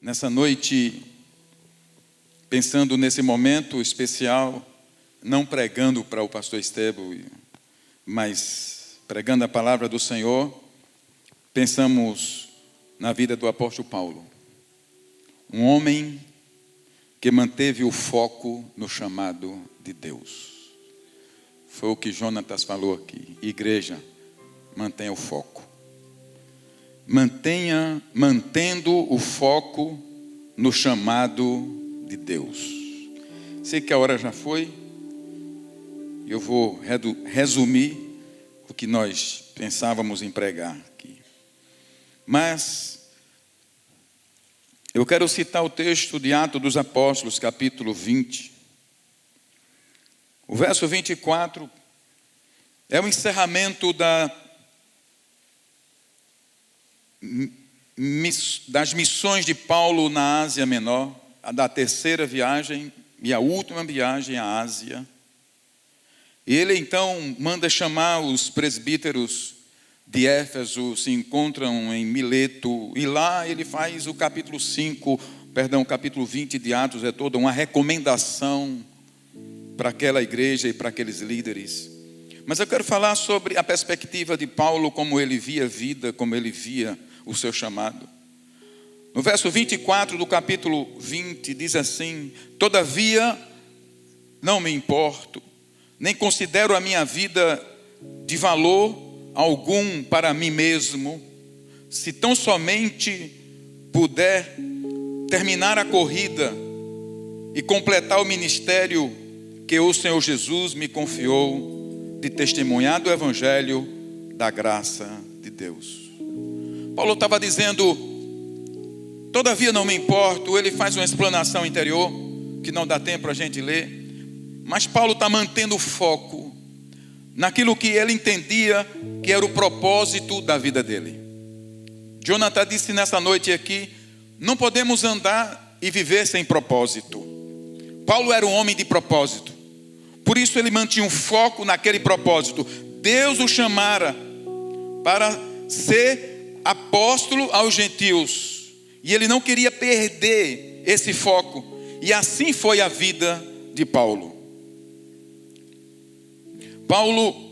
Nessa noite, pensando nesse momento especial, não pregando para o pastor Estevão, mas pregando a palavra do Senhor, pensamos na vida do apóstolo Paulo. Um homem que manteve o foco no chamado de Deus. Foi o que Jonatas falou aqui. Igreja, mantenha o foco. Mantendo o foco no chamado de Deus. Sei que a hora já foi. Eu vou resumir o que nós pensávamos em pregar aqui. Mas eu quero citar o texto de Atos dos Apóstolos, capítulo 20. O verso 24 é o encerramento das missões de Paulo na Ásia Menor, a da terceira viagem e a última viagem à Ásia. E ele então manda chamar os presbíteros de Éfeso, se encontram em Mileto, e lá ele faz o capítulo 20 de Atos, é toda uma recomendação para aquela igreja e para aqueles líderes. Mas eu quero falar sobre a perspectiva de Paulo, como ele via a vida, como ele via o seu chamado. No verso 24 do capítulo 20 diz assim: todavia não me importo, nem considero a minha vida de valor algum para mim mesmo, se tão somente puder terminar a corrida e completar o ministério que o Senhor Jesus me confiou, de testemunhar do evangelho da graça de Deus. Paulo estava dizendo, todavia não me importo. Ele faz uma explanação interior, que não dá tempo para a gente ler, mas Paulo está mantendo o foco naquilo que ele entendia que era o propósito da vida dele. Jonathan disse nessa noite aqui, não podemos andar e viver sem propósito. Paulo era um homem de propósito, por isso ele mantinha um foco naquele propósito. Deus o chamara para ser apóstolo aos gentios, e ele não queria perder esse foco, e assim foi a vida de Paulo. Paulo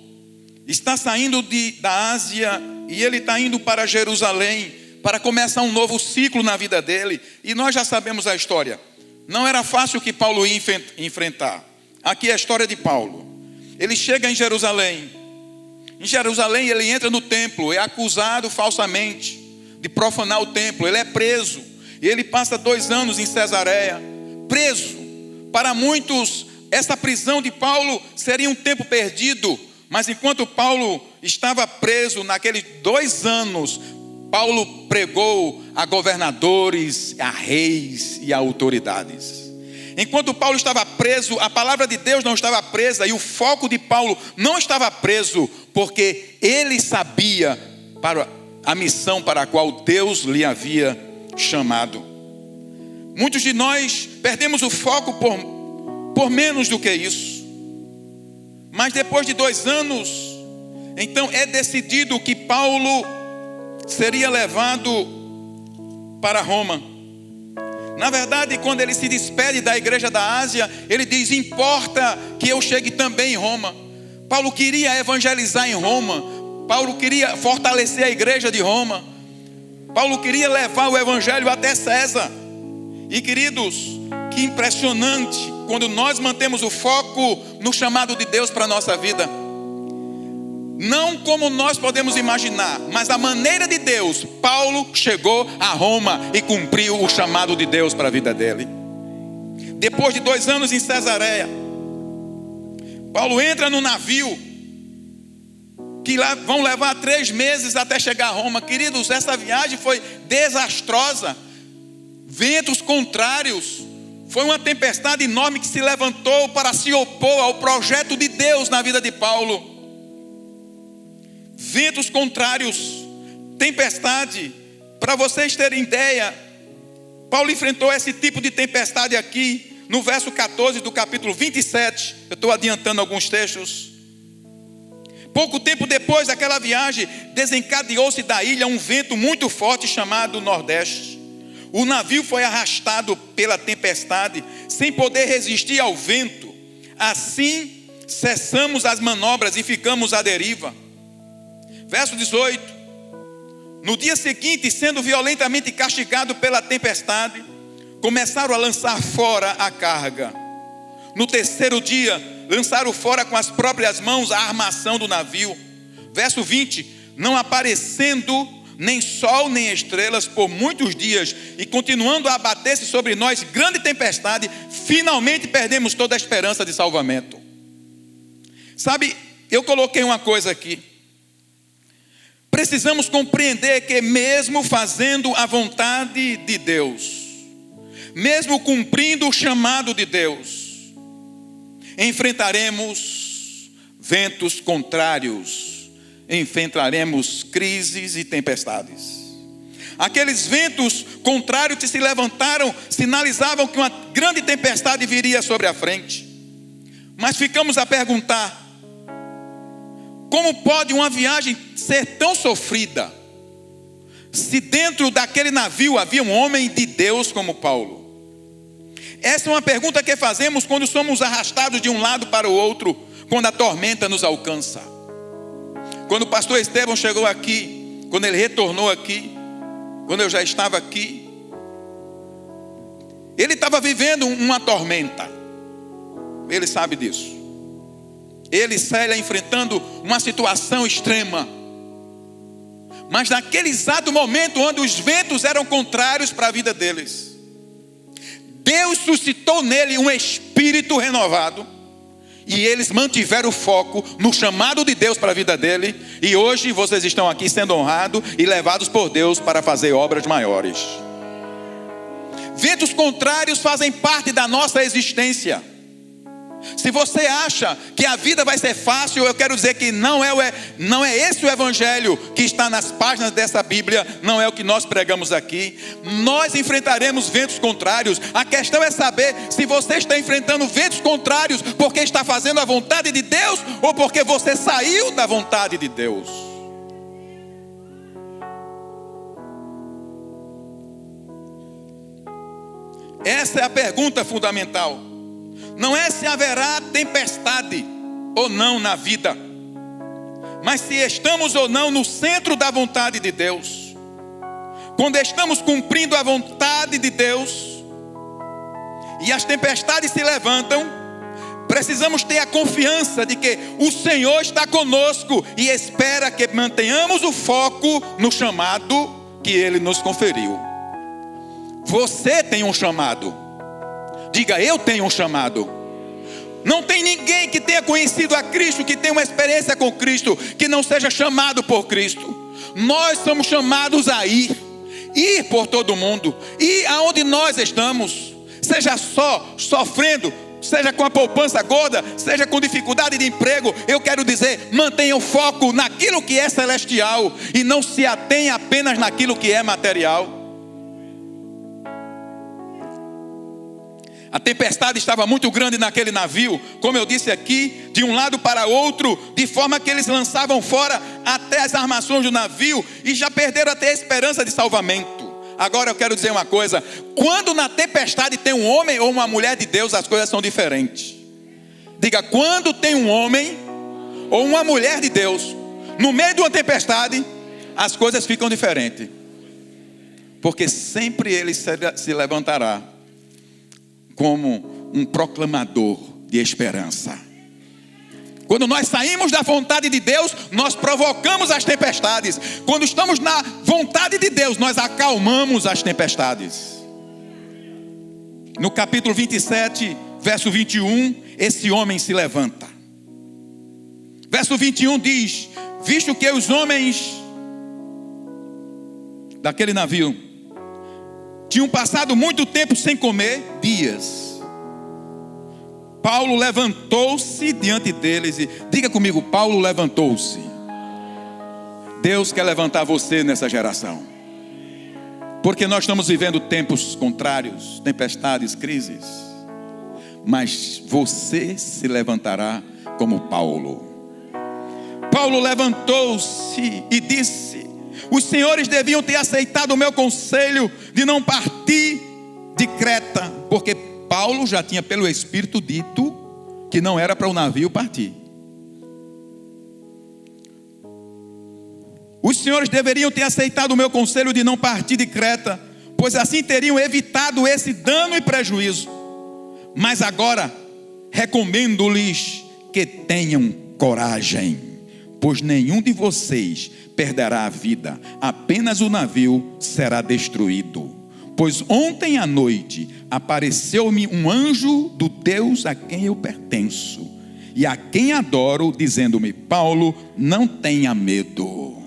está saindo da Ásia e ele está indo para Jerusalém para começar um novo ciclo na vida dele, e nós já sabemos a história. Não era fácil o que Paulo ia enfrentar. Aqui é a história de Paulo. Ele chega em Jerusalém. Em Jerusalém ele entra no templo, é acusado falsamente de profanar o templo. Ele é preso e ele passa 2 anos em Cesareia, preso. Para muitos, essa prisão de Paulo seria um tempo perdido, mas enquanto Paulo estava preso, naqueles 2 anos, Paulo pregou a governadores, a reis e a autoridades. Enquanto Paulo estava preso, a palavra de Deus não estava presa, e o foco de Paulo não estava preso, porque ele sabia para a missão para a qual Deus lhe havia chamado. Muitos de nós perdemos o foco por menos do que isso. Mas depois de 2 anos, então é decidido que Paulo seria levado para Roma. Na verdade, quando ele se despede da igreja da Ásia, ele diz, importa que eu chegue também em Roma. Paulo queria evangelizar em Roma. Paulo queria fortalecer a igreja de Roma. Paulo queria levar o evangelho até César. E queridos, que impressionante quando nós mantemos o foco no chamado de Deus para a nossa vida. Não como nós podemos imaginar, mas a maneira de Deus. Paulo chegou a Roma e cumpriu o chamado de Deus para a vida dele. Depois de 2 anos em Cesareia, Paulo entra no navio, que lá vão levar 3 meses até chegar a Roma. Queridos, essa viagem foi desastrosa. Ventos contrários. Foi uma tempestade enorme que se levantou para se opor ao projeto de Deus na vida de Paulo. Ventos contrários, tempestade. Para vocês terem ideia, Paulo enfrentou esse tipo de tempestade aqui no verso 14 do capítulo 27. Eu estou adiantando alguns textos. Pouco tempo depois daquela viagem, desencadeou-se da ilha um vento muito forte chamado Nordeste. O navio foi arrastado pela tempestade, sem poder resistir ao vento. Assim, cessamos as manobras e ficamos à deriva. Verso 18. No dia seguinte, sendo violentamente castigado pela tempestade, começaram a lançar fora a carga. No terceiro dia, lançaram fora com as próprias mãos a armação do navio. Verso 20. Não aparecendo nem sol nem estrelas por muitos dias, e continuando a abater-se sobre nós grande tempestade, finalmente perdemos toda a esperança de salvamento. Sabe, eu coloquei uma coisa aqui. Precisamos compreender que mesmo fazendo a vontade de Deus, mesmo cumprindo o chamado de Deus, enfrentaremos ventos contrários, enfrentaremos crises e tempestades. Aqueles ventos contrários que se levantaram sinalizavam que uma grande tempestade viria sobre a frente. Mas ficamos a perguntar: como pode uma viagem ser tão sofrida, se dentro daquele navio havia um homem de Deus como Paulo? Essa é uma pergunta que fazemos quando somos arrastados de um lado para o outro, quando a tormenta nos alcança. Quando o pastor Estevão chegou aqui, quando ele retornou aqui, quando eu já estava aqui, ele estava vivendo uma tormenta. Ele sabe disso. Ele sai enfrentando uma situação extrema. Mas naquele exato momento onde os ventos eram contrários para a vida deles, Deus suscitou nele um espírito renovado. E eles mantiveram o foco no chamado de Deus para a vida dele. E hoje vocês estão aqui sendo honrados e levados por Deus para fazer obras maiores. Ventos contrários fazem parte da nossa existência. Se você acha que a vida vai ser fácil, eu quero dizer que não é esse o evangelho que está nas páginas dessa Bíblia, não é o que nós pregamos aqui. Nós enfrentaremos ventos contrários. A questão é saber se você está enfrentando ventos contrários porque está fazendo a vontade de Deus ou porque você saiu da vontade de Deus. Essa é a pergunta fundamental. Não é se haverá tempestade ou não na vida, mas se estamos ou não no centro da vontade de Deus. Quando estamos cumprindo a vontade de Deus e as tempestades se levantam, precisamos ter a confiança de que o Senhor está conosco e espera que mantenhamos o foco no chamado que Ele nos conferiu. Você tem um chamado. Diga, eu tenho um chamado. Não tem ninguém que tenha conhecido a Cristo, que tenha uma experiência com Cristo, que não seja chamado por Cristo. Nós somos chamados a ir por todo mundo, ir aonde nós estamos, seja só sofrendo, seja com a poupança gorda, seja com dificuldade de emprego. Eu quero dizer, mantenha o foco naquilo que é celestial e não se atenha apenas naquilo que é material. A tempestade estava muito grande naquele navio, como eu disse aqui, de um lado para outro, de forma que eles lançavam fora até as armações do navio e já perderam até a esperança de salvamento. Agora eu quero dizer uma coisa: quando na tempestade tem um homem ou uma mulher de Deus, as coisas são diferentes. Diga, quando tem um homem ou uma mulher de Deus no meio de uma tempestade, as coisas ficam diferentes. Porque sempre ele se levantará como um proclamador de esperança. Quando nós saímos da vontade de Deus, nós provocamos as tempestades. Quando estamos na vontade de Deus, nós acalmamos as tempestades. No capítulo 27, verso 21, esse homem se levanta. Verso 21 diz: visto que os homens daquele navio tinham passado muito tempo sem comer, dias, Paulo levantou-se diante deles e, diga comigo, Paulo levantou-se. Deus quer levantar você nessa geração, porque nós estamos vivendo tempos contrários, tempestades, crises, mas você se levantará como Paulo. Paulo levantou-se e disse: Os senhores deviam ter aceitado o meu conselho de não partir de Creta, porque Paulo já tinha pelo Espírito dito que não era para o navio partir. Os senhores deveriam ter aceitado o meu conselho de não partir de Creta, pois assim teriam evitado esse dano e prejuízo. Mas agora recomendo-lhes que tenham coragem, pois nenhum de vocês perderá a vida, apenas o navio será destruído. Pois ontem à noite apareceu-me um anjo do Deus a quem eu pertenço e a quem adoro, dizendo-me: Paulo, não tenha medo.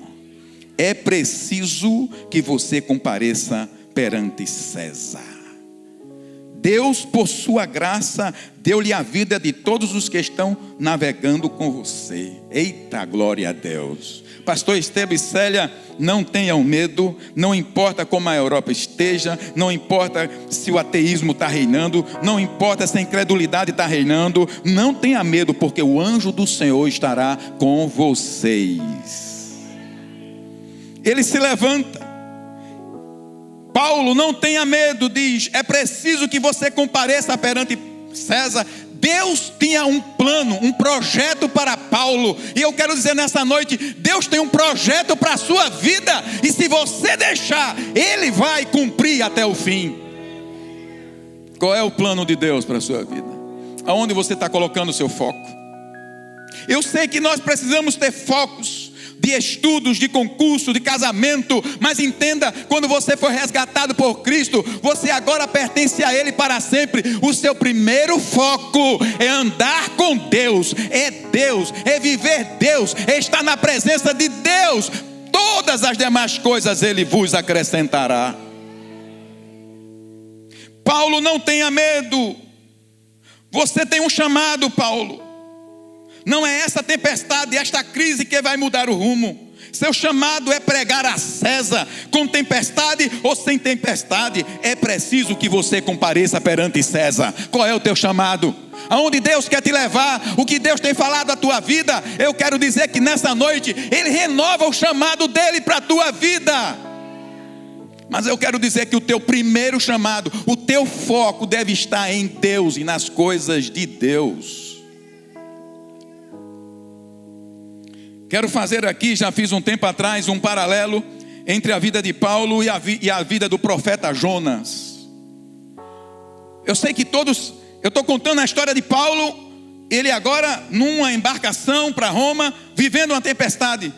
É preciso que você compareça perante César. Deus, por sua graça, deu-lhe a vida de todos os que estão navegando com você. Eita, glória a Deus. Pastor Esteban e Célia, não tenham medo. Não importa como a Europa esteja, não importa se o ateísmo está reinando, não importa se a incredulidade está reinando. Não tenha medo, porque o anjo do Senhor estará com vocês. Ele se levanta. Paulo, não tenha medo, diz: é preciso que você compareça perante César. Deus tinha um plano, um projeto para Paulo. E eu quero dizer nessa noite, Deus tem um projeto para a sua vida. E se você deixar, Ele vai cumprir até o fim. Qual é o plano de Deus para a sua vida? Aonde você está colocando o seu foco? Eu sei que nós precisamos ter focos de estudos, de concurso, de casamento, mas entenda, quando você foi resgatado por Cristo, você agora pertence a Ele para sempre. O seu primeiro foco é andar com Deus, é viver Deus, é estar na presença de Deus. Todas as demais coisas Ele vos acrescentará. Paulo, não tenha medo. Você tem um chamado, Paulo. Não é essa tempestade, esta crise que vai mudar o rumo. Seu chamado é pregar a César, com tempestade ou sem tempestade. É preciso que você compareça perante César. Qual é o teu chamado? Aonde Deus quer te levar? O que Deus tem falado à tua vida? Eu quero dizer que nessa noite Ele renova o chamado dEle para a tua vida. Mas eu quero dizer que o teu primeiro chamado, o teu foco deve estar em Deus e nas coisas de Deus. Quero fazer aqui, já fiz um tempo atrás, um paralelo entre a vida de Paulo e a vida do profeta Jonas. Eu sei que todos, eu estou contando a história de Paulo, ele agora numa embarcação para Roma, vivendo uma tempestade.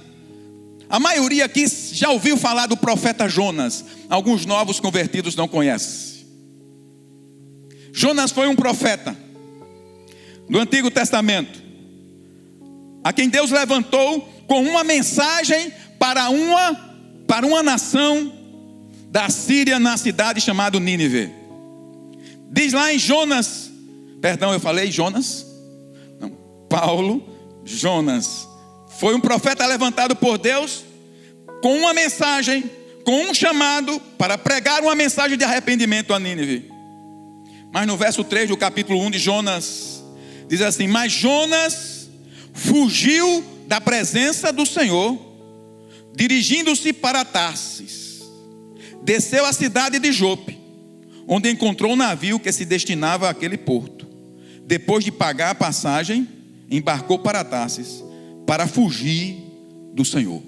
A maioria aqui já ouviu falar do profeta Jonas. Alguns novos convertidos não conhecem. Jonas foi um profeta do Antigo Testamento, a quem Deus levantou com uma mensagem para uma nação da Síria, na cidade chamada Nínive. Diz lá em Jonas, perdão, eu falei Jonas? Não, Paulo, Jonas, foi um profeta levantado por Deus com uma mensagem, com um chamado para pregar uma mensagem de arrependimento a Nínive. Mas no verso 3 do capítulo 1 de Jonas, diz assim: mas Jonas fugiu da presença do Senhor, dirigindo-se para Tarsis. Desceu à cidade de Jope, onde encontrou um navio que se destinava àquele porto. Depois de pagar a passagem, embarcou para Tarsis, para fugir do Senhor.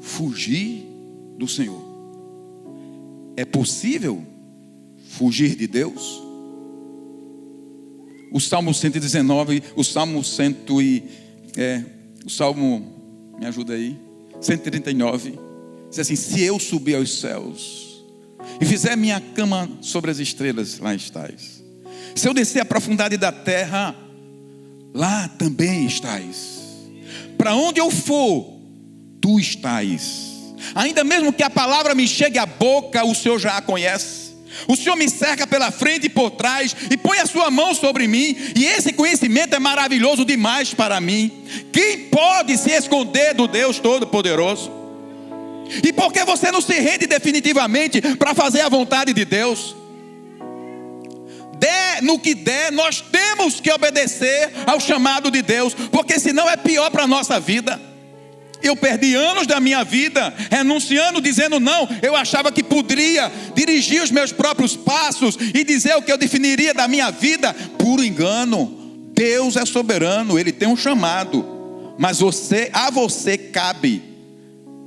Fugir do Senhor. É possível fugir de Deus? O Salmo 119, o Salmo me ajuda aí, 139, diz assim: se eu subir aos céus e fizer minha cama sobre as estrelas, lá estás. Se eu descer à profundidade da terra, lá também estás. Para onde eu for, tu estás. Ainda mesmo que a palavra me chegue à boca, o Senhor já a conhece. O Senhor me cerca pela frente e por trás e põe a sua mão sobre mim, e esse conhecimento é maravilhoso demais para mim. Quem pode se esconder do Deus Todo-Poderoso? E por que você não se rende definitivamente para fazer a vontade de Deus? Der no que der, nós temos que obedecer ao chamado de Deus, porque senão é pior para a nossa vida. Eu perdi anos da minha vida renunciando, dizendo não. Eu achava que poderia dirigir os meus próprios passos e dizer o que eu definiria da minha vida. Puro engano. Deus é soberano, Ele tem um chamado, mas a você cabe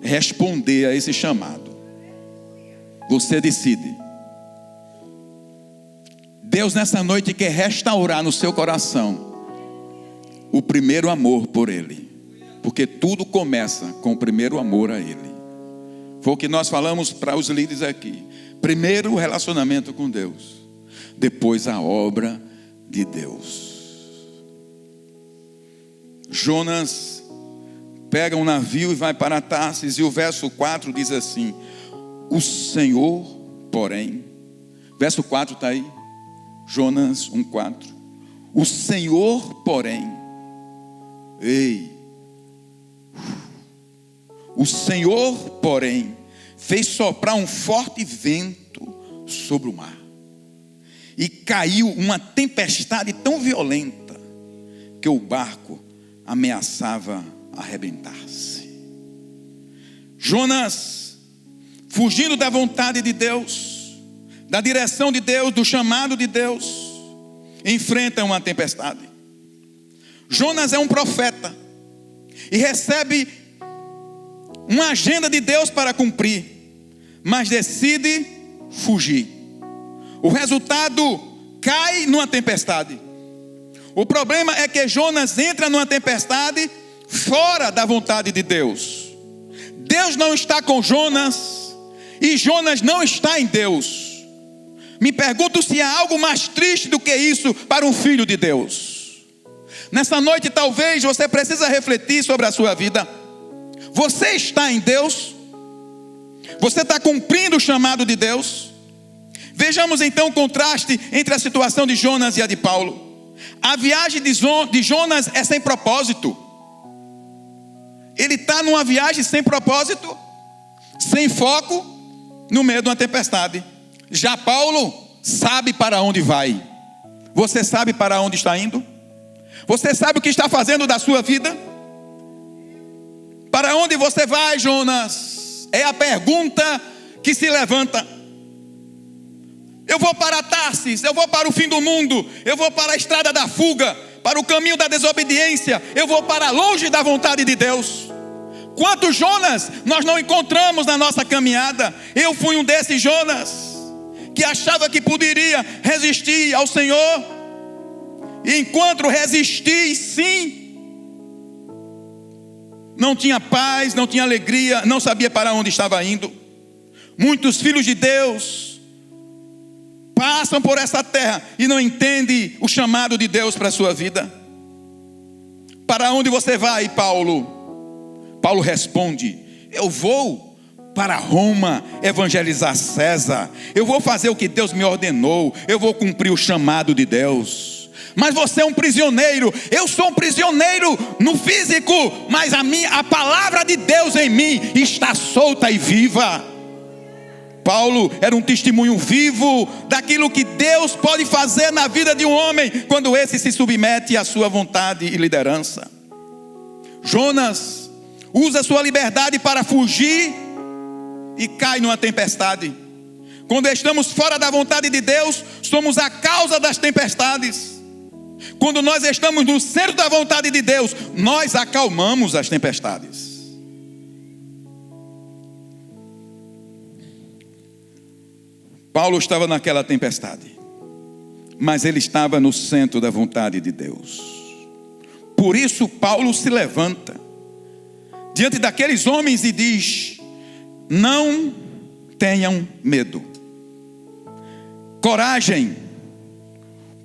responder a esse chamado. Você decide. Deus nessa noite quer restaurar no seu coração o primeiro amor por Ele, porque tudo começa com o primeiro amor a Ele. Foi o que nós falamos para os líderes aqui. Primeiro o relacionamento com Deus, depois a obra de Deus. Jonas pega um navio e vai para Tarsis, e o verso 4 diz assim: o Senhor, porém, verso 4 está aí, Jonas 1,4. O Senhor, porém, o Senhor, porém, fez soprar um forte vento sobre o mar, e caiu uma tempestade tão violenta que o barco ameaçava arrebentar-se. Jonas, fugindo da vontade de Deus, da direção de Deus, do chamado de Deus, enfrenta uma tempestade. Jonas é um profeta e recebe uma agenda de Deus para cumprir, mas decide fugir. O resultado, cai numa tempestade. O problema é que Jonas entra numa tempestade fora da vontade de Deus. Deus não está com Jonas e Jonas não está em Deus. Me pergunto se há algo mais triste do que isso para um filho de Deus. Nessa noite talvez você precisa refletir sobre a sua vida. Você está em Deus? Você está cumprindo o chamado de Deus? Vejamos então o contraste entre a situação de Jonas e a de Paulo. A viagem de Jonas é sem propósito. Ele está numa viagem sem propósito, sem foco, no meio de uma tempestade. Já Paulo sabe para onde vai. Você sabe para onde está indo? Você sabe o que está fazendo da sua vida? Para onde você vai, Jonas? É a pergunta que se levanta. Eu vou para Tarsis, eu vou para o fim do mundo, eu vou para a estrada da fuga, para o caminho da desobediência, eu vou para longe da vontade de Deus. Quantos Jonas nós não encontramos na nossa caminhada? Eu fui um desses Jonas, que achava que poderia resistir ao Senhor, e enquanto resisti, sim, não tinha paz, não tinha alegria, não sabia para onde estava indo. Muitos filhos de Deus passam por essa terra e não entendem o chamado de Deus para a sua vida. Para onde você vai, Paulo? Paulo responde: eu vou para Roma evangelizar César. Eu vou fazer o que Deus me ordenou. Eu vou cumprir o chamado de Deus. Mas você é um prisioneiro. Eu sou um prisioneiro no físico, mas a palavra de Deus em mim está solta e viva. Paulo era um testemunho vivo daquilo que Deus pode fazer na vida de um homem quando esse se submete à sua vontade e liderança. Jonas usa sua liberdade para fugir e cai numa tempestade. Quando estamos fora da vontade de Deus, somos a causa das tempestades. Quando nós estamos no centro da vontade de Deus, nós acalmamos as tempestades. Paulo estava naquela tempestade, mas ele estava no centro da vontade de Deus. Por isso Paulo se levanta diante daqueles homens e diz: não tenham medo, coragem,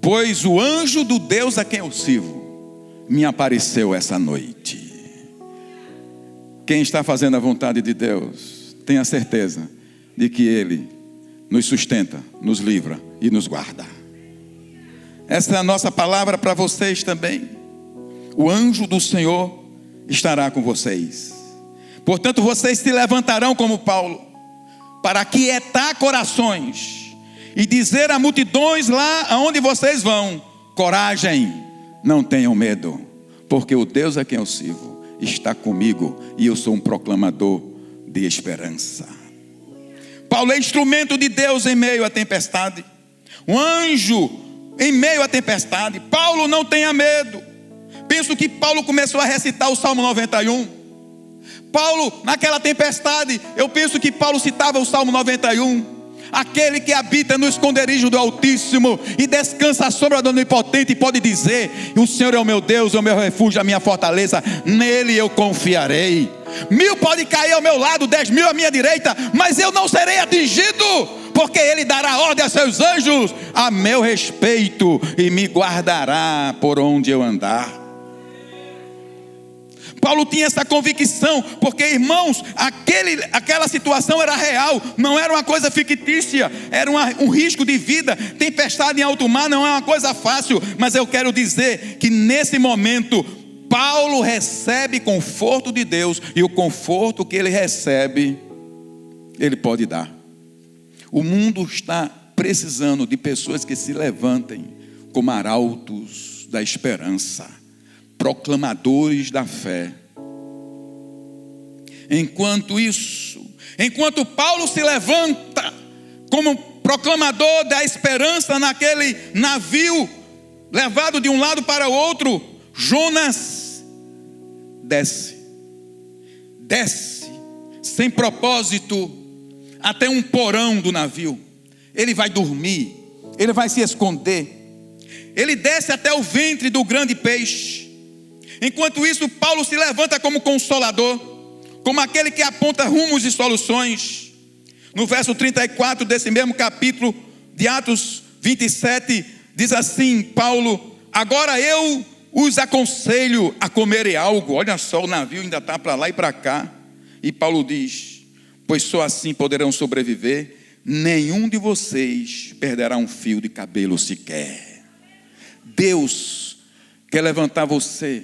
pois o anjo do Deus a quem eu sirvo me apareceu essa noite. Quem está fazendo a vontade de Deus, tenha certeza de que Ele nos sustenta, nos livra e nos guarda. Essa é a nossa palavra para vocês também. O anjo do Senhor estará com vocês. Portanto, vocês se levantarão como Paulo, para aquietar corações e dizer a multidões lá aonde vocês vão: coragem, não tenham medo, porque o Deus a quem eu sirvo está comigo e eu sou um proclamador de esperança. Paulo é instrumento de Deus em meio à tempestade, um anjo em meio à tempestade. Paulo não tenha medo. Penso que Paulo começou a recitar o Salmo 91. Paulo, naquela tempestade, eu penso que Paulo citava o Salmo 91. Aquele que habita no esconderijo do Altíssimo e descansa à sombra do Onipotente pode dizer: o Senhor é o meu Deus, é o meu refúgio, a minha fortaleza, nele eu confiarei. 1000 pode cair ao meu lado, 10.000 à minha direita, mas eu não serei atingido, porque Ele dará ordem a seus anjos a meu respeito e me guardará por onde eu andar. Paulo tinha essa convicção, porque, irmãos, aquela situação era real, não era uma coisa fictícia, era um risco de vida. Tempestade em alto mar não é uma coisa fácil, mas eu quero dizer que nesse momento, Paulo recebe conforto de Deus, e o conforto que ele recebe, ele pode dar. O mundo está precisando de pessoas que se levantem como arautos da esperança, proclamadores da fé. Enquanto Paulo se levanta como proclamador da esperança naquele navio levado de um lado para o outro, Jonas desce sem propósito até um porão do navio. Ele vai dormir, ele vai se esconder, ele desce até o ventre do grande peixe. Enquanto isso, Paulo se levanta como consolador, como aquele que aponta rumos e soluções. No verso 34 desse mesmo capítulo de Atos 27, diz assim Paulo: agora eu os aconselho a comerem algo. Olha só, o navio ainda está para lá e para cá. E Paulo diz: pois só assim poderão sobreviver, nenhum de vocês perderá um fio de cabelo sequer. Deus quer levantar você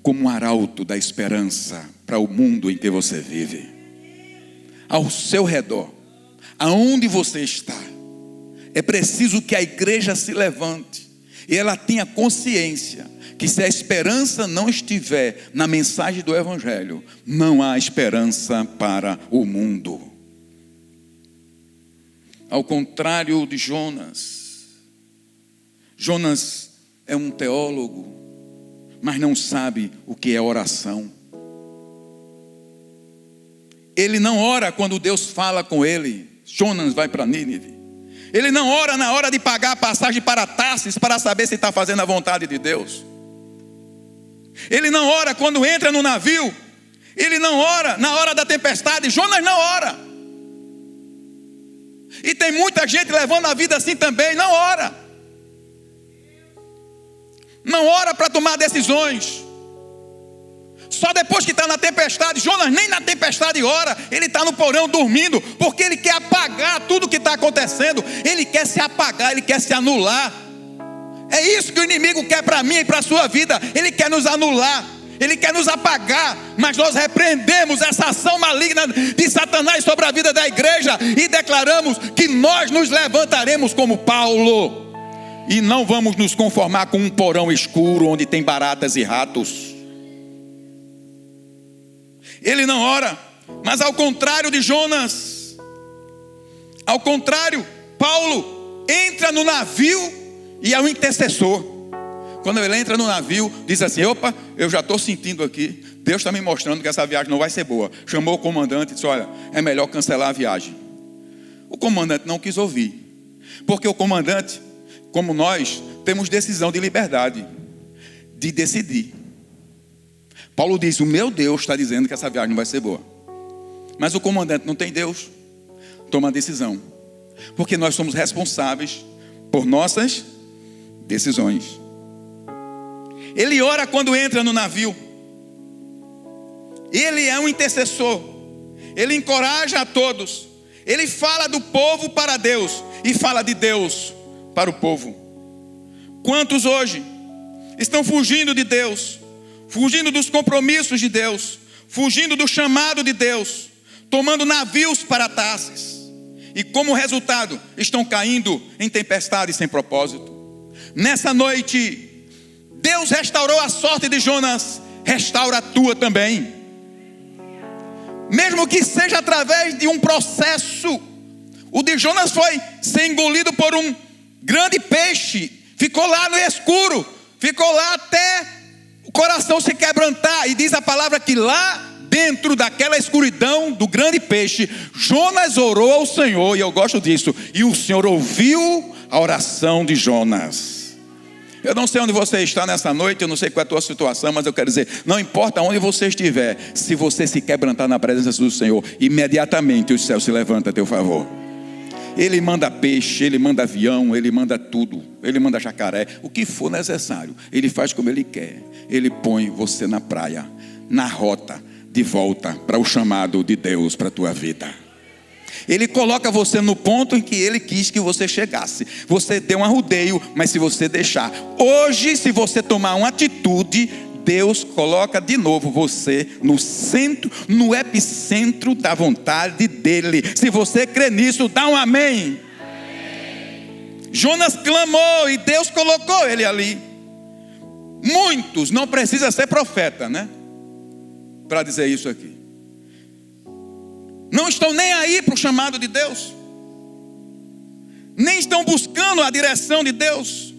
como um arauto da esperança para o mundo em que você vive. Ao seu redor, aonde você está, é preciso que a igreja se levante e ela tenha consciência que se a esperança não estiver na mensagem do Evangelho, não há esperança para o mundo. Ao contrário de Jonas é um teólogo, mas não sabe o que é oração. Ele não ora quando Deus fala com ele. Jonas vai para Nínive. Ele não ora na hora de pagar a passagem para Tarsis para saber se está fazendo a vontade de Deus. Ele não ora quando entra no navio. Ele não ora na hora da tempestade. Jonas não ora. E tem muita gente levando a vida assim também. Não ora. Não ora para tomar decisões. Só depois que está na tempestade. Jonas nem na tempestade ora. Ele está no porão dormindo, porque ele quer apagar tudo que está acontecendo. Ele quer se apagar, ele quer se anular. É isso que o inimigo quer para mim e para a sua vida. Ele quer nos anular, ele quer nos apagar. Mas nós repreendemos essa ação maligna de Satanás sobre a vida da igreja e declaramos que nós nos levantaremos como Paulo e não vamos nos conformar com um porão escuro onde tem baratas e ratos. Ele não ora, mas ao contrário de Jonas, ao contrário, Paulo entra no navio e é um intercessor. Quando ele entra no navio, diz assim: opa, eu já estou sentindo aqui, Deus está me mostrando que essa viagem não vai ser boa. Chamou o comandante e disse: olha, é melhor cancelar a viagem. O comandante não quis ouvir, porque o comandante, como nós, temos decisão de liberdade, de decidir. Paulo diz: o meu Deus está dizendo que essa viagem não vai ser boa. Mas o comandante não tem Deus, toma a decisão, porque nós somos responsáveis por nossas decisões. Ele ora quando entra no navio. Ele é um intercessor. Ele encoraja a todos. Ele fala do povo para Deus e fala de Deus para o povo. Quantos hoje estão fugindo de Deus, fugindo dos compromissos de Deus, fugindo do chamado de Deus, tomando navios para Tarsis, e como resultado estão caindo em tempestades sem propósito? Nessa noite, Deus restaurou a sorte de Jonas restaura a tua também. Mesmo que seja através de um processo. O de Jonas foi ser engolido por um grande peixe. Ficou lá no escuro. Ficou lá até o coração se quebrantar. E diz a palavra que lá dentro daquela escuridão do grande peixe, Jonas orou ao Senhor. E eu gosto disso. E o Senhor ouviu a oração de Jonas. Eu não sei onde você está nessa noite, eu não sei qual é a tua situação, mas eu quero dizer, não importa onde você estiver, se você se quebrantar na presença do Senhor, imediatamente o céu se levanta a teu favor. Ele manda peixe, Ele manda avião, Ele manda tudo, Ele manda jacaré, o que for necessário, Ele faz como Ele quer. Ele põe você na praia, na rota, de volta para o chamado de Deus para a tua vida. Ele coloca você no ponto em que Ele quis que você chegasse. Você deu um arrudeio, mas se você deixar. Hoje, se você tomar uma atitude, Deus coloca de novo você no centro, no epicentro da vontade dEle. Se você crê nisso, dá um amém. Jonas clamou e Deus colocou ele ali. Muitos, não precisa ser profeta, né? Para dizer isso aqui. Não estão nem aí para o chamado de Deus. Nem estão buscando a direção de Deus.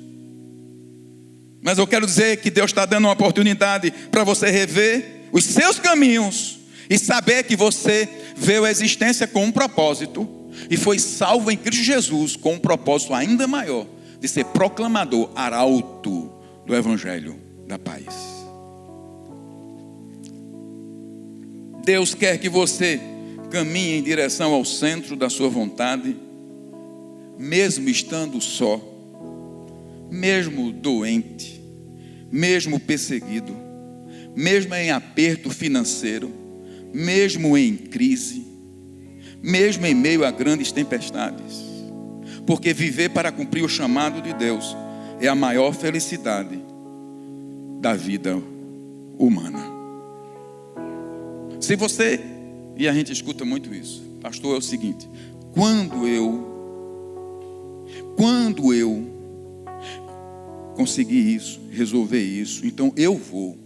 Mas eu quero dizer que Deus está dando uma oportunidade para você rever os seus caminhos e saber que você veio à existência com um propósito e foi salvo em Cristo Jesus com um propósito ainda maior de ser proclamador, arauto do Evangelho da paz. Deus quer que você caminhe em direção ao centro da sua vontade, mesmo estando só, mesmo doente, mesmo perseguido, mesmo em aperto financeiro, mesmo em crise, mesmo em meio a grandes tempestades. Porque viver para cumprir o chamado de Deus é a maior felicidade da vida humana. Se você, e a gente escuta muito isso, pastor, é o seguinte: quando eu conseguir isso, resolver isso, então eu vou.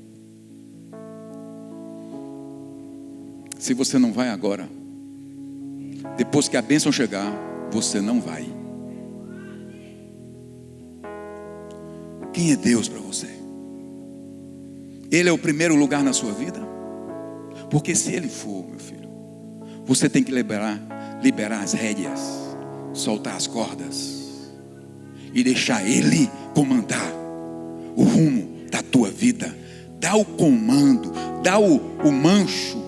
Se você não vai agora, depois que a bênção chegar, você não vai. Quem é Deus para você? Ele é o primeiro lugar na sua vida? Porque se Ele for, meu filho, você tem que liberar as rédeas, soltar as cordas e deixar Ele comandar o rumo da tua vida. Dá o comando, dá o mancho,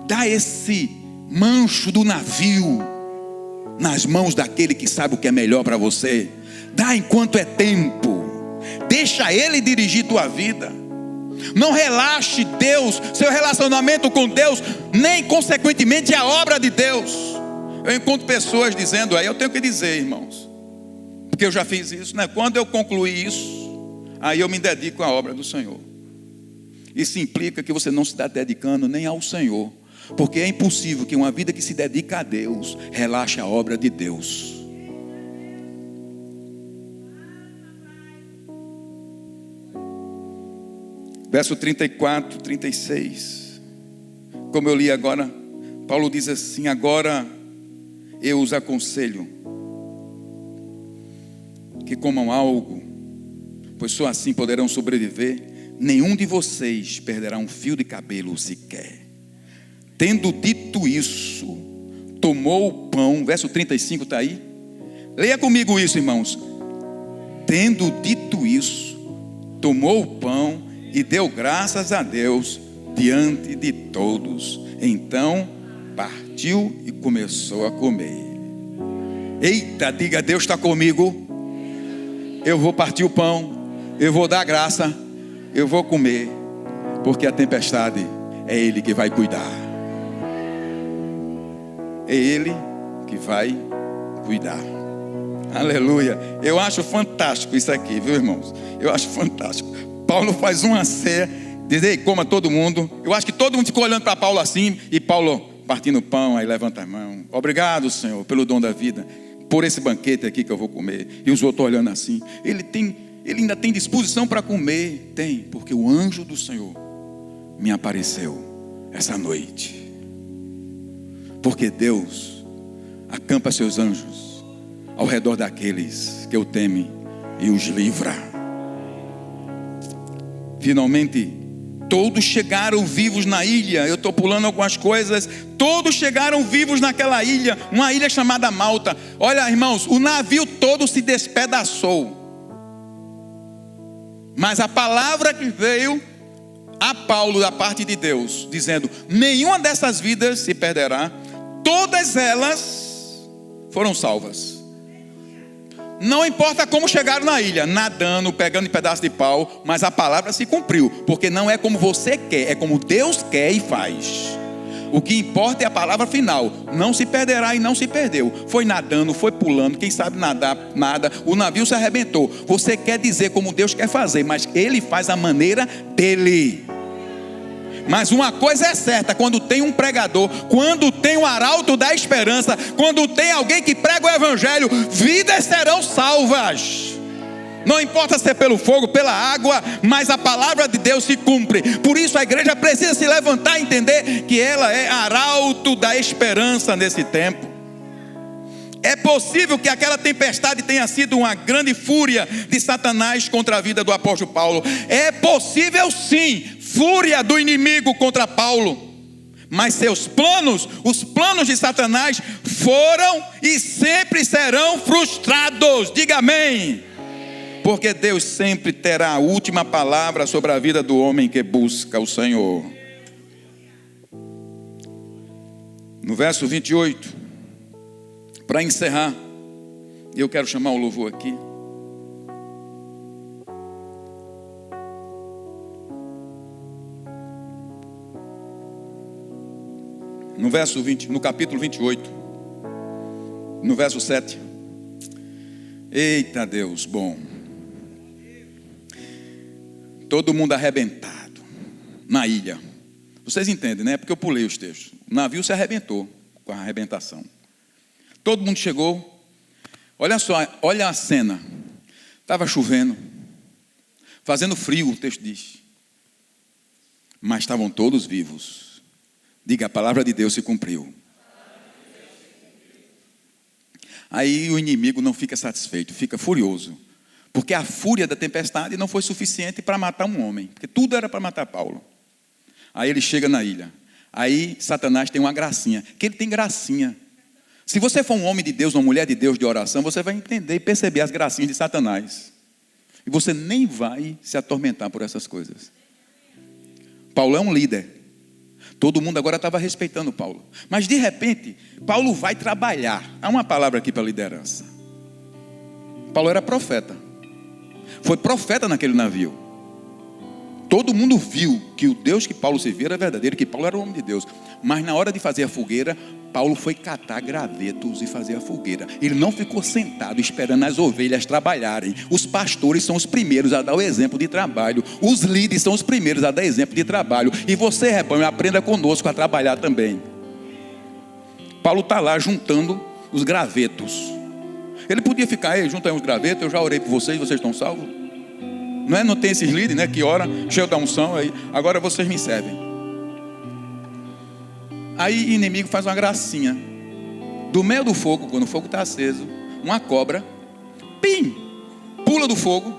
dá esse mancho do navio nas mãos daquele que sabe o que é melhor para você. Dá enquanto é tempo. Deixa Ele dirigir tua vida. Não relaxe Deus, seu relacionamento com Deus, nem consequentemente a obra de Deus. Eu encontro pessoas dizendo aí, eu tenho que dizer, irmãos, porque eu já fiz isso, né? Quando eu concluí isso, aí eu me dedico à obra do Senhor. Isso implica que você não se está dedicando nem ao Senhor, porque é impossível que uma vida que se dedica a Deus relaxe a obra de Deus. Verso 34, 36. Como eu li agora, Paulo diz assim: agora eu os aconselho que comam algo, pois só assim poderão sobreviver. Nenhum de vocês perderá um fio de cabelo sequer. Tendo dito isso, tomou o pão. Verso 35 está aí. Leia comigo isso, irmãos. Tendo dito isso, tomou o pão e deu graças a Deus diante de todos. Então partiu e começou a comer. Eita, diga: Deus está comigo. Eu vou partir o pão, eu vou dar graça, eu vou comer, porque a tempestade é Ele que vai cuidar. É Ele que vai cuidar. Aleluia. Eu acho fantástico isso aqui, viu, irmãos? Eu acho fantástico. Paulo faz uma ceia, diz: ei, coma todo mundo. Eu acho que todo mundo ficou olhando para Paulo assim, e Paulo partindo o pão, aí levanta a mão. Obrigado, Senhor, pelo dom da vida, por esse banquete aqui que eu vou comer. E os outros olhando assim. Ele ainda tem disposição para comer? Tem, porque o anjo do Senhor me apareceu essa noite. Porque Deus acampa seus anjos ao redor daqueles que o temem e os livra. Finalmente, todos chegaram vivos na ilha. Eu estou pulando algumas coisas. Todos chegaram vivos naquela ilha, uma ilha chamada Malta. Olha, irmãos, o navio todo se despedaçou. Mas a palavra que veio a Paulo da parte de Deus, dizendo: nenhuma dessas vidas se perderá, todas elas foram salvas. Não importa como chegaram na ilha, nadando, pegando em pedaço de pau, mas a palavra se cumpriu, porque não é como você quer, é como Deus quer e faz. O que importa é a palavra final. Não se perderá e não se perdeu. Foi nadando, foi pulando, quem sabe nadar, nada. O navio se arrebentou. Você quer dizer como Deus quer fazer, mas Ele faz a maneira dEle. Mas uma coisa é certa: quando tem um pregador, quando tem um arauto da esperança, quando tem alguém que prega o evangelho, vidas serão salvas. Não importa se é pelo fogo, pela água, mas a palavra de Deus se cumpre. Por isso a igreja precisa se levantar e entender que ela é arauto da esperança nesse tempo. É possível que aquela tempestade tenha sido uma grande fúria de Satanás contra a vida do apóstolo Paulo. É possível sim, fúria do inimigo contra Paulo. Mas seus planos, os planos de Satanás, foram e sempre serão frustrados. Diga amém. Porque Deus sempre terá a última palavra sobre a vida do homem que busca o Senhor. No verso 28, para encerrar, eu quero chamar o louvor aqui. No capítulo 28, no verso 7. Eita Deus bom. Todo mundo arrebentado na ilha. Vocês entendem, né? Porque eu pulei os textos. O navio se arrebentou com a arrebentação. Todo mundo chegou. Olha só, olha a cena. Estava chovendo, fazendo frio, o texto diz. Mas estavam todos vivos. Diga, a palavra de Deus se cumpriu. Aí o inimigo não fica satisfeito, fica furioso. Porque a fúria da tempestade não foi suficiente para matar um homem. Porque tudo era para matar Paulo. Aí ele chega na ilha. Aí Satanás tem uma gracinha. Que ele tem gracinha. Se você for um homem de Deus, uma mulher de Deus de oração, você vai entender e perceber as gracinhas de Satanás. E você nem vai se atormentar por essas coisas. Paulo é um líder. Todo mundo agora estava respeitando Paulo. Mas de repente, Paulo vai trabalhar. Há uma palavra aqui para liderança. Paulo era profeta. Foi profeta naquele navio. Todo mundo viu que o Deus que Paulo servia era verdadeiro, que Paulo era o homem de Deus. Mas na hora de fazer a fogueira, Paulo foi catar gravetos e fazer a fogueira. Ele não ficou sentado esperando as ovelhas trabalharem. Os pastores são os primeiros a dar o exemplo de trabalho. Os líderes são os primeiros a dar exemplo de trabalho. E você, rebanho, aprenda conosco a trabalhar também. Paulo está lá juntando os gravetos. Ele podia ficar aí, junta aí uns gravetos, eu já orei por vocês estão salvos. Não é? Não tem esses líderes, né, que oram, cheio da unção, aí, agora vocês me servem. Aí o inimigo faz uma gracinha. Do meio do fogo, quando o fogo está aceso, uma cobra, pim, pula do fogo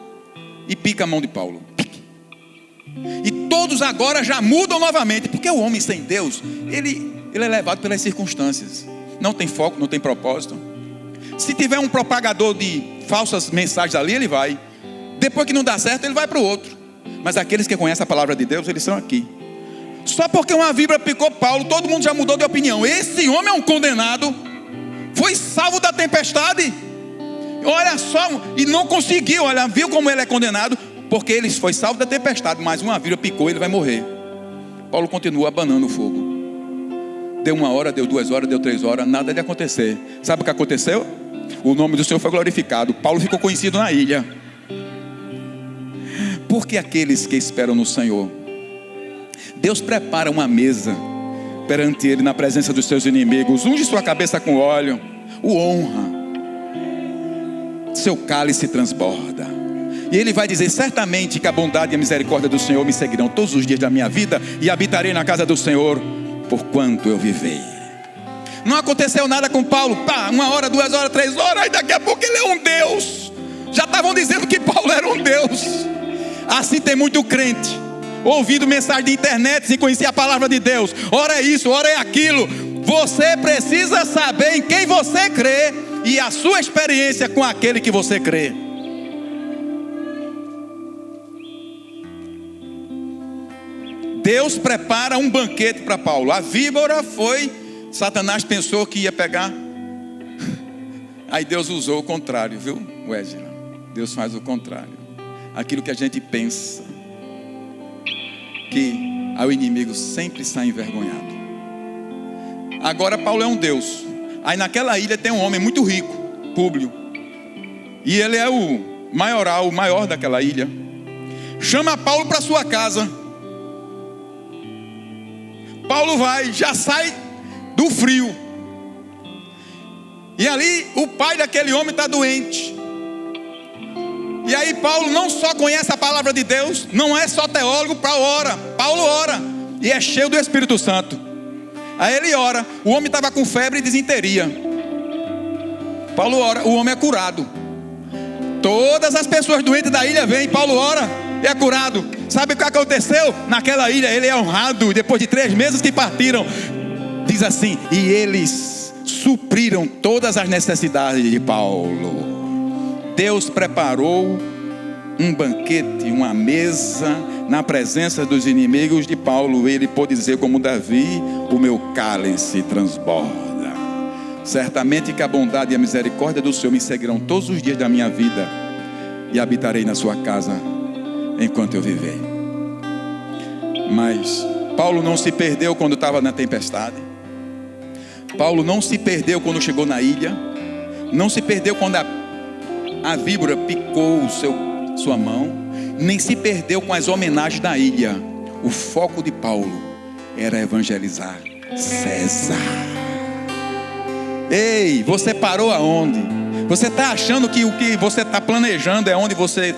e pica a mão de Paulo. Pique. E todos agora já mudam novamente, porque o homem sem Deus, ele é levado pelas circunstâncias. Não tem foco, não tem propósito. Se tiver um propagador de falsas mensagens ali, ele vai. Depois que não dá certo, ele vai para o outro. Mas aqueles que conhecem a palavra de Deus, eles são aqui. Só porque uma víbora picou Paulo, todo mundo já mudou de opinião. Esse homem é um condenado. Foi salvo da tempestade. Olha só, e não conseguiu, olha, viu como ele é condenado? Porque ele foi salvo da tempestade, mas uma víbora picou, ele vai morrer. Paulo continua abanando o fogo. Deu 1 hora, deu 2 horas, deu 3 horas, nada de acontecer. Sabe o que aconteceu? O nome do Senhor foi glorificado. Paulo ficou conhecido na ilha. Porque aqueles que esperam no Senhor, Deus prepara uma mesa perante Ele na presença dos seus inimigos. Unge sua cabeça com óleo, o honra, seu cálice transborda. E ele vai dizer: certamente que a bondade e a misericórdia do Senhor me seguirão todos os dias da minha vida, e habitarei na casa do Senhor por quanto eu viver. Não aconteceu nada com Paulo, 1 hora, 2 horas, 3 horas, e daqui a pouco ele é um Deus. Já estavam dizendo que Paulo era um Deus. Assim tem muito crente, ouvindo mensagem de internet sem conhecer a palavra de Deus. Ora é isso, ora é aquilo. Você precisa saber em quem você crê e a sua experiência com aquele que você crê. Deus prepara um banquete para Paulo. A víbora foi, Satanás pensou que ia pegar. Aí Deus usou o contrário, viu, Wesley? Deus faz o contrário. Aquilo que a gente pensa, que o inimigo sempre sai envergonhado. Agora Paulo é um Deus. Aí naquela ilha tem um homem muito rico, Públio, e ele é o maioral, o maior daquela ilha. Chama Paulo para sua casa. Paulo vai, já sai do frio. E ali o pai daquele homem está doente. E aí Paulo não só conhece a palavra de Deus, não é só teólogo, Paulo ora, e é cheio do Espírito Santo. Aí ele ora, o homem estava com febre e disenteria. Paulo ora, o homem é curado. Todas as pessoas doentes da ilha vêm, Paulo ora e é curado. Sabe o que aconteceu? Naquela ilha ele é honrado, depois de 3 meses que partiram. Diz assim: e eles supriram todas as necessidades de Paulo. Deus preparou um banquete, uma mesa, na presença dos inimigos de Paulo. Ele pôde dizer como Davi: o meu cálice transborda. Certamente que a bondade e a misericórdia do Senhor me seguirão todos os dias da minha vida, e habitarei na sua casa enquanto eu viver. Mas Paulo não se perdeu quando estava na tempestade. Paulo não se perdeu quando chegou na ilha. Não se perdeu quando a víbora picou sua mão. Nem se perdeu com as homenagens da ilha. O foco de Paulo era evangelizar César. Ei, você parou aonde? Você está achando que o que você está planejando é onde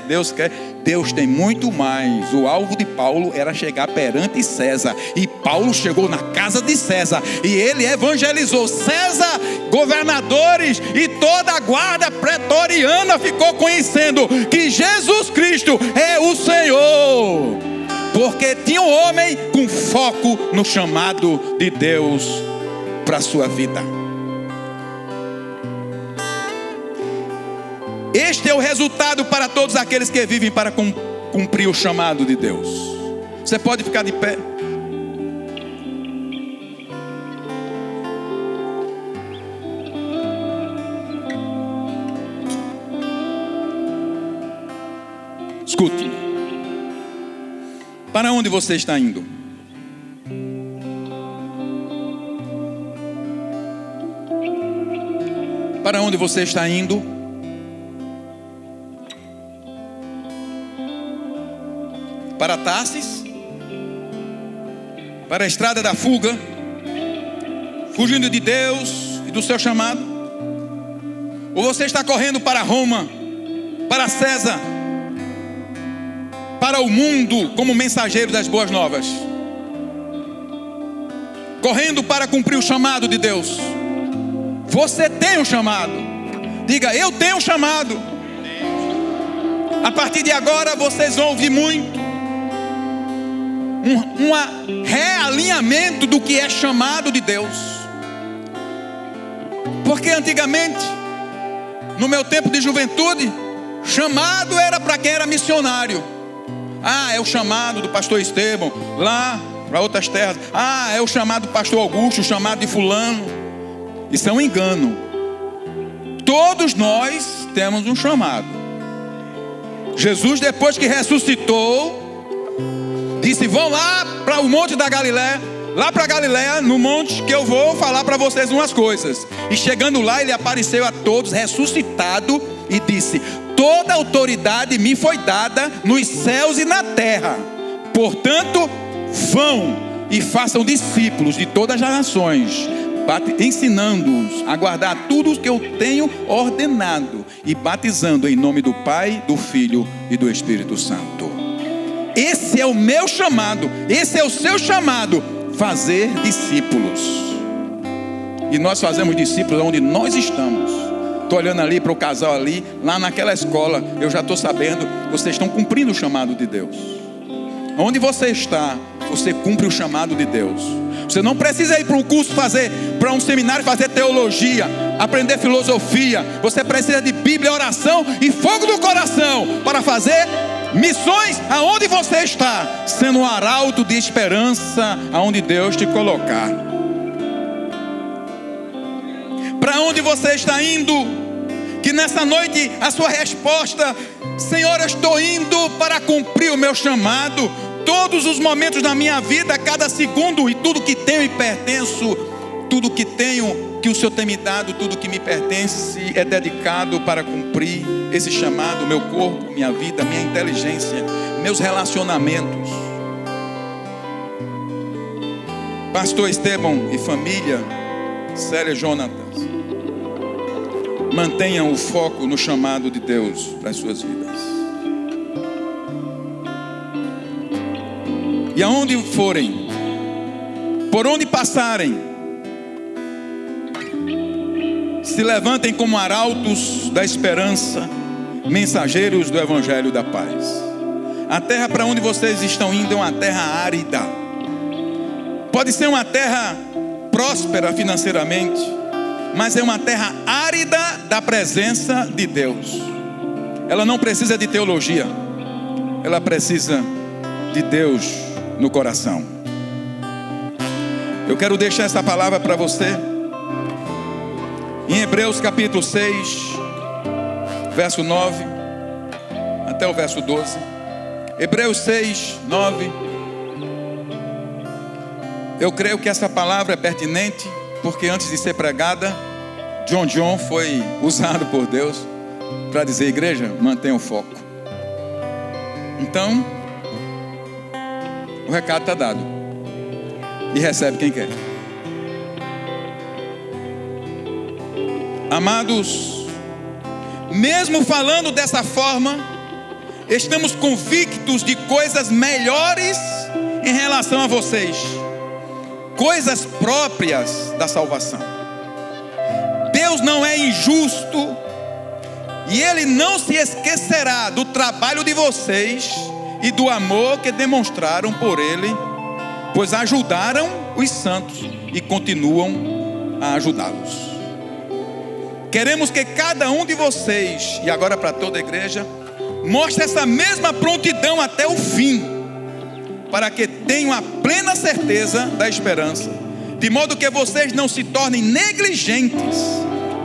Deus quer? Deus tem muito mais. O alvo de Paulo era chegar perante César. E Paulo chegou na casa de César. E ele evangelizou César, governadores e toda a guarda pretoriana ficou conhecendo que Jesus Cristo é o Senhor. Porque tinha um homem com foco no chamado de Deus para a sua vida. Este é o resultado para todos aqueles que vivem para cumprir o chamado de Deus. Você pode ficar de pé. Escute. Para onde você está indo? Para onde você está indo? Para Tarsis? Para a estrada da fuga? Fugindo de Deus e do seu chamado? Ou você está correndo para Roma, para César, para o mundo como mensageiro das boas novas? Correndo para cumprir o chamado de Deus. Você tem um chamado. Diga: eu tenho um chamado. A partir de agora vocês vão ouvir muito um realinhamento do que é chamado de Deus. Porque antigamente, no meu tempo de juventude, chamado era para quem era missionário. É o chamado do pastor Estevão lá para outras terras. É o chamado do pastor Augusto, o chamado de fulano. Isso é um engano. Todos nós temos um chamado. Jesus, depois que ressuscitou, disse: vão lá para o monte da Galileia, lá para Galileia, no monte que eu vou falar para vocês umas coisas. E chegando lá, ele apareceu a todos ressuscitado e disse: toda autoridade me foi dada nos céus e na terra. Portanto, vão e façam discípulos de todas as nações, ensinando-os a guardar tudo o que eu tenho ordenado e batizando em nome do Pai, do Filho e do Espírito Santo. Esse é o meu chamado, esse é o seu chamado, fazer discípulos. E nós fazemos discípulos onde nós estamos. Estou olhando ali para o casal ali, lá naquela escola, eu já estou sabendo, vocês estão cumprindo o chamado de Deus. Onde você está, você cumpre o chamado de Deus. Você não precisa ir para um curso para um seminário fazer teologia, aprender filosofia. Você precisa de Bíblia, oração e fogo do coração para fazer missões aonde você está, sendo um arauto de esperança aonde Deus te colocar. Para onde você está indo? Que nessa noite a sua resposta: Senhor, eu estou indo para cumprir o meu chamado. Todos os momentos da minha vida, cada segundo, e tudo que tenho e pertenço, tudo que tenho, que o Senhor tem me dado, tudo que me pertence é dedicado para cumprir esse chamado. Meu corpo, minha vida, minha inteligência, meus relacionamentos. Pastor Estevão e família, Célia e Jonatas, mantenham o foco no chamado de Deus para as suas vidas. E aonde forem, por onde passarem, se levantem como arautos da esperança, mensageiros do Evangelho da paz. A terra para onde vocês estão indo é uma terra árida. Pode ser uma terra próspera financeiramente, mas é uma terra árida da presença de Deus. Ela não precisa de teologia, ela precisa de Deus no coração. Eu quero deixar essa palavra para você em Hebreus capítulo 6, verso 9 até o verso 12. Hebreus 6, 9. Eu creio que essa palavra é pertinente, porque antes de ser pregada, John foi usado por Deus para dizer: igreja, mantenha o foco. Então, o recado está dado. E recebe quem quer. Amados, mesmo falando dessa forma, estamos convictos de coisas melhores em relação a vocês. Coisas próprias da salvação. Deus não é injusto e Ele não se esquecerá do trabalho de vocês e do amor que demonstraram por Ele, pois ajudaram os santos e continuam a ajudá-los. Queremos que cada um de vocês, e agora para toda a igreja, mostre essa mesma prontidão até o fim, para que tenham a plena certeza da esperança, de modo que vocês não se tornem negligentes,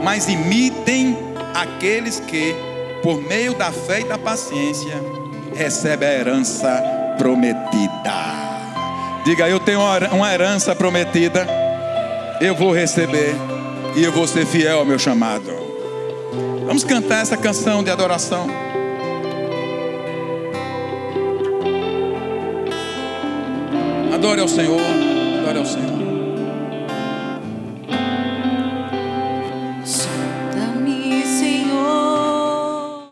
mas imitem aqueles que, por meio da fé e da paciência, recebem a herança prometida. Diga: eu tenho uma herança prometida, eu vou receber e eu vou ser fiel ao meu chamado. Vamos cantar essa canção de adoração. Adore ao Senhor, adore ao Senhor.